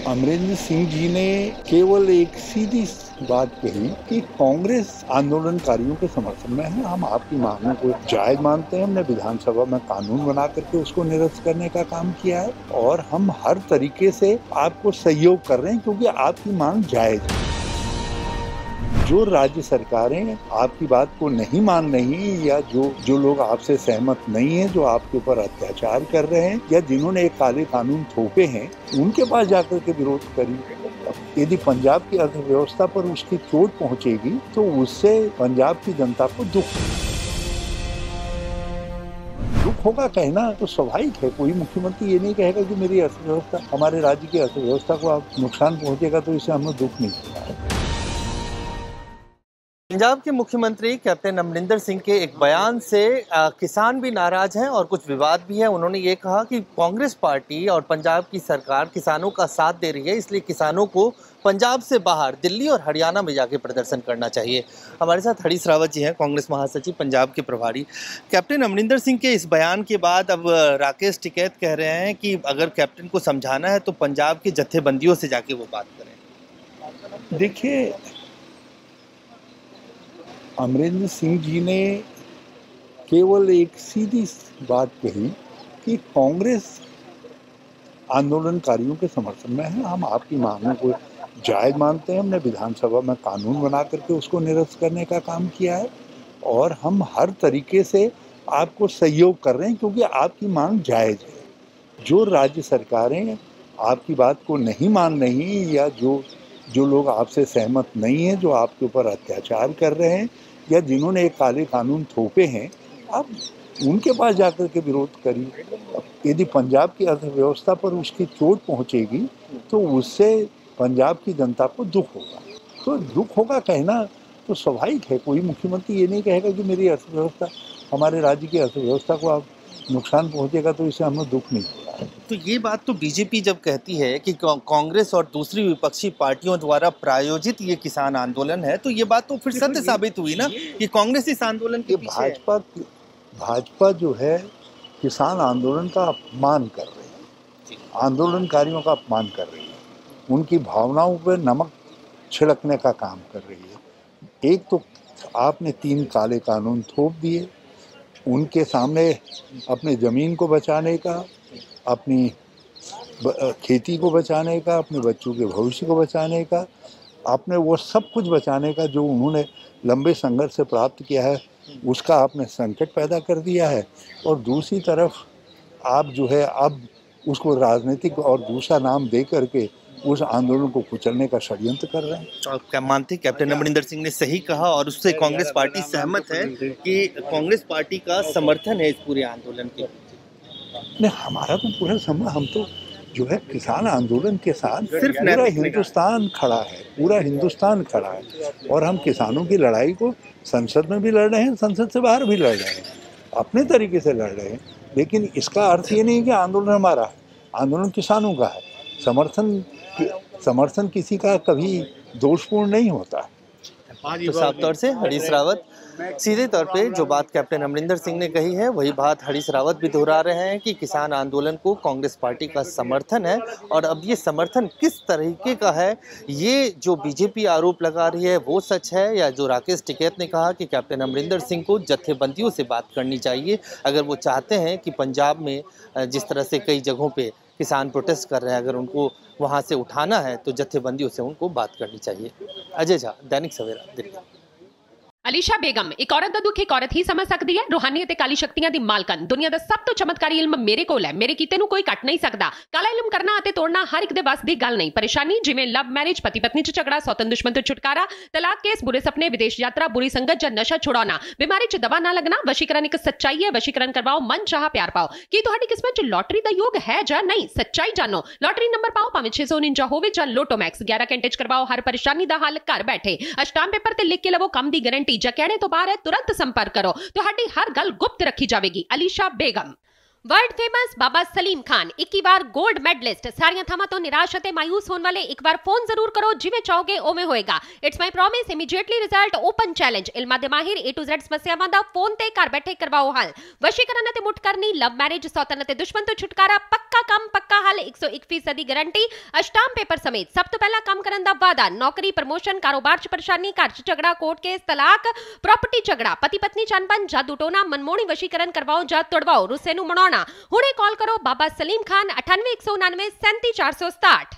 अमरिंदर सिंह जी ने केवल एक सीधी बात कही कि कांग्रेस आंदोलनकारियों के समर्थन में है। हम आपकी मांगों को जायज मानते हैं। हमने विधानसभा में कानून बना करके उसको निरस्त करने का काम किया है और हम हर तरीके से आपको सहयोग कर रहे हैं क्योंकि आपकी मांग जायज है। जो राज्य सरकारें आपकी बात को नहीं मान रही या जो लोग आपसे सहमत नहीं हैं, जो आपके ऊपर अत्याचार कर रहे हैं या जिन्होंने एक काले कानून थोपे हैं, उनके पास जाकर के विरोध करिए। यदि पंजाब की अर्थव्यवस्था पर उसकी चोट पहुंचेगी तो उससे पंजाब की जनता को दुख होगा। कहना तो स्वाभाविक है। कोई मुख्यमंत्री ये नहीं कहेगा कि मेरी अर्थव्यवस्था, हमारे राज्य की अर्थव्यवस्था को आप नुकसान पहुंचेगा तो इससे हमें दुख नहीं होगा। पंजाब के मुख्यमंत्री कैप्टन अमरिंदर सिंह के एक बयान से किसान भी नाराज हैं और कुछ विवाद भी है। उन्होंने ये कहा कि कांग्रेस पार्टी और पंजाब की सरकार किसानों का साथ दे रही है, इसलिए किसानों को पंजाब से बाहर दिल्ली और हरियाणा में जाके प्रदर्शन करना चाहिए। हमारे साथ हरीश रावत जी हैं, कांग्रेस महासचिव पंजाब के प्रभारी। कैप्टन अमरिंदर सिंह के इस बयान के बाद अब राकेश टिकैत कह रहे हैं कि अगर कैप्टन को समझाना है तो पंजाब के जत्थेबंदियों से जाके वो बात करें। देखिए, अमरिंदर सिंह जी ने केवल एक सीधी बात कही कि कांग्रेस आंदोलनकारियों के समर्थन में है। हम आपकी मांगों को जायज मानते हैं। हमने विधानसभा में कानून बना करके उसको निरस्त करने का काम किया है और हम हर तरीके से आपको सहयोग कर रहे हैं क्योंकि आपकी मांग जायज है। जो राज्य सरकारें आपकी बात को नहीं मान रही या जो लोग आपसे सहमत नहीं हैं, जो आपके ऊपर अत्याचार कर रहे हैं या जिन्होंने एक काले कानून थोपे हैं, आप उनके पास जाकर के विरोध करिए। यदि पंजाब की अर्थव्यवस्था पर उसकी चोट पहुंचेगी तो उससे पंजाब की जनता को दुख होगा। तो दुख होगा कहना तो स्वाभाविक है। कोई मुख्यमंत्री ये नहीं कहेगा कि मेरी अर्थव्यवस्था, हमारे राज्य की अर्थव्यवस्था को आप नुकसान पहुंचेगा तो इससे हमें दुख नहीं होगा। तो ये बात तो बीजेपी जब कहती है कि कांग्रेस और दूसरी विपक्षी पार्टियों द्वारा प्रायोजित ये किसान आंदोलन है, तो ये बात तो फिर सत्य साबित हुई ना कि कांग्रेस इस आंदोलन के पीछे भाजपा जो है किसान आंदोलन का अपमान कर रही है, आंदोलनकारियों का अपमान कर रही है, उनकी भावनाओं पर नमक छिड़कने का काम कर रही है। एक तो आपने 3 काले कानून थोप दिए, उनके सामने अपने ज़मीन को बचाने का, अपनी खेती को बचाने का, अपने बच्चों के भविष्य को बचाने का, आपने वो सब कुछ बचाने का जो उन्होंने लंबे संघर्ष से प्राप्त किया है उसका आपने संकट पैदा कर दिया है। और दूसरी तरफ आप जो है अब उसको राजनीतिक और दूसरा नाम दे करके उस आंदोलन को कुचलने का षड्यंत्र कर रहे हैं। तो क्या मानते कैप्टन अमरिंदर सिंह ने सही कहा और उससे कांग्रेस पार्टी सहमत है कि कांग्रेस पार्टी का समर्थन है इस पूरे आंदोलन के? नहीं, हमारा तो पूरा समय, हम तो जो है किसान आंदोलन के साथ पूरा हिंदुस्तान खड़ा है, पूरा हिंदुस्तान खड़ा है और हम किसानों की लड़ाई को संसद में भी लड़ रहे हैं, संसद से बाहर भी लड़ रहे हैं, अपने तरीके से लड़ रहे हैं। लेकिन इसका अर्थ ये नहीं कि आंदोलन हमारा है, आंदोलन किसानों का है। समर्थन किसी का कभी दोषपूर्ण नहीं होता। तो साफ तौर से हरीश रावत सीधे तौर पे जो बात कैप्टन अमरिंदर सिंह ने कही है वही बात हरीश रावत भी दोहरा रहे हैं कि किसान आंदोलन को कांग्रेस पार्टी का समर्थन है। और अब ये समर्थन किस तरीके का है, ये जो बीजेपी आरोप लगा रही है वो सच है या जो राकेश टिकैत ने कहा कि कैप्टन अमरिंदर सिंह को जत्थेबंदियों से बात करनी चाहिए। अगर वो चाहते हैं कि पंजाब में जिस तरह से कई जगहों पर किसान प्रोटेस्ट कर रहे हैं, अगर उनको वहाँ से उठाना है तो जत्थेबंदियों से उनको बात करनी चाहिए। अजय झा, दैनिक सवेरा, दिल्ली। ਅਲੀਸ਼ਾ ਬੇਗਮ ਇੱਕ ਔਰਤ ਦਾ ਦੁੱਖ ਇੱਕ ਔਰਤ ਹੀ ਸਮਝ ਸਕਦੀ ਹੈ। ਰੂਹਾਨੀ ਅਤੇ ਕਾਲੀ ਸ਼ਕਤੀਆਂ ਦੀ ਮਾਲਕਨ, ਦੁਨੀਆ ਦਾ ਸਭ ਤੋਂ ਚਮਤਕਾਰੀ ਇਲਮ ਮੇਰੇ ਕੋਲ ਹੈ। ਮੇਰੇ ਕੀਤੇ ਨੂੰ ਕੋਈ ਕੱਟ ਨਹੀਂ ਸਕਦਾ। ਕਾਲਾ ਇਲਮ ਕਰਨਾ ਅਤੇ ਤੋੜਨਾ ਹਰ ਇੱਕ ਦੇ ਵੱਸ ਦੀ ਗੱਲ ਨਹੀਂ। ਪਰੇਸ਼ਾਨੀ ਜਿਵੇਂ ਲਵ ਮੈਰਿਜ, ਪਤੀ ਪਤਨੀ 'ਚ ਝਗੜਾ, ਸੌਤਨ ਦੁਸ਼ਮਣ ਤੋਂ ਛੁਟਕਾਰਾ, ਤਲਾਕ ਕੇਸ, ਬੁਰੇ ਸੁਪਨੇ, ਵਿਦੇਸ਼ ਯਾਤਰਾ, बुरी संगत ਜਾਂ ਨਸ਼ਾ ਛੁਡਾਉਣਾ, ਬਿਮਾਰੀ 'ਚ ਦਵਾ ਨਾ ਲੱਗਣਾ। ਵਸ਼ੀਕਰਨ ਇੱਕ ਸੱਚਾਈ ਹੈ। ਵਸ਼ੀਕਰਨ ਕਰਵਾਓ, ਮਨ ਚਾਹਾ ਪਿਆਰ ਪਾਓ। ਕੀ ਤੁਹਾਡੀ ਕਿਸਮਤ 'ਚ ਲੋਟਰੀ ਦਾ ਯੋਗ ਹੈ ਜਾਂ ਨਹੀਂ? ਸੱਚਾਈ ਜਾਣੋ। ਲੋਟਰੀ ਨੰਬਰ ਪਾਓ, ਭਾਵੇਂ 649 ਹੋਵੇ ਜਾਂ ਲੋਟੋ ਮੈਕਸ। 11 ਘੰਟੇ 'ਚ ਕਰਵਾਓ ਹਰ ਪਰੇਸ਼ਾਨੀ ਦਾ ਹੱਲ ਘਰ ਬੈਠੇ। ਅਸ਼ਟਾਮ ਪੇਪਰ ਤੇ ਲਿਖ ਕੇ ਲਵੋ ਕੰਮ ਦੀ ਗਾਰੰਟੀ। ਜਾਂ ਕਹਿਣੇ ਤੋਂ ਬਾਹਰ तुरंत संपर्क करो, तुहाडी हर गल गुप्त रखी जाएगी। अलीशा बेगम। ਵਰਲਡ ਫੇਮਸ ਬਾਬਾ ਸਲੀਮ ਖਾਨ 21 ਵਾਰ 골ਡ ਮੈਡਲਿਸਟ ਸਾਰੀਆਂ ਥਾਵਾਂ ਤੋਂ ਨਿਰਾਸ਼ ਅਤੇ ਮਾਇੂਸ ਹੋਣ ਵਾਲੇ ਇੱਕ ਵਾਰ ਫੋਨ ਜ਼ਰੂਰ ਕਰੋ ਜਿਵੇਂ ਚਾਹੋਗੇ ਉਵੇਂ ਹੋਏਗਾ it's my promise immediately result open challenge ਇਲਮਾਂ ਦੇ ਮਾਹਿਰ A to Z ਸਮੱਸਿਆਵਾਂ ਦਾ ਫੋਨ ਤੇ ਘਰ ਬੈਠੇ ਕਰਵਾਓ ਹੱਲ ਵਸ਼ੀਕਰਨ ਅਤੇ ਮੁੱਠ ਕਰਨੀ ਲਵ ਮੈਰਿਜ ਸੌਤਨ ਅਤੇ ਦੁਸ਼ਮਣ ਤੋਂ ਛੁਟਕਾਰਾ ਪੱਕਾ ਕੰਮ ਪੱਕਾ ਹੱਲ 101% ਦੀ ਗਾਰੰਟੀ ਅਸ਼ਟਾਮ ਪੇਪਰ ਸਮੇਤ ਸਭ ਤੋਂ ਪਹਿਲਾਂ ਕੰਮ ਕਰਨ ਦਾ ਵਾਅਦਾ ਨੌਕਰੀ ਪ੍ਰਮੋਸ਼ਨ ਕਾਰੋਬਾਰ 'ਚ ਪਰੇਸ਼ਾਨੀ ਘਰ 'ਚ ਝਗੜਾ ਕੋਰਟ ਕੇਸ ਤਲਾਕ ਪ੍ਰਾਪਰਟੀ ਝਗੜਾ ਪਤੀ ਪਤਨੀ ਚੰਬਨ ਜਾਦੂ ਟੋਨਾ ਮਨਮੋਹਣੀ ਵਸ਼ੀਕਰਨ ਕਰਵਾਓ ਜਾਂ ਤੁੜਵਾਓ ਰੁੱਸੇ ਨੂੰ ਮਨਾਉਣਾ ਹੁਣੇ ਕਾਲ ਕਰੋ ਬਾਬਾ ਸਲੀਮ ਖਾਨ 98 199 37 467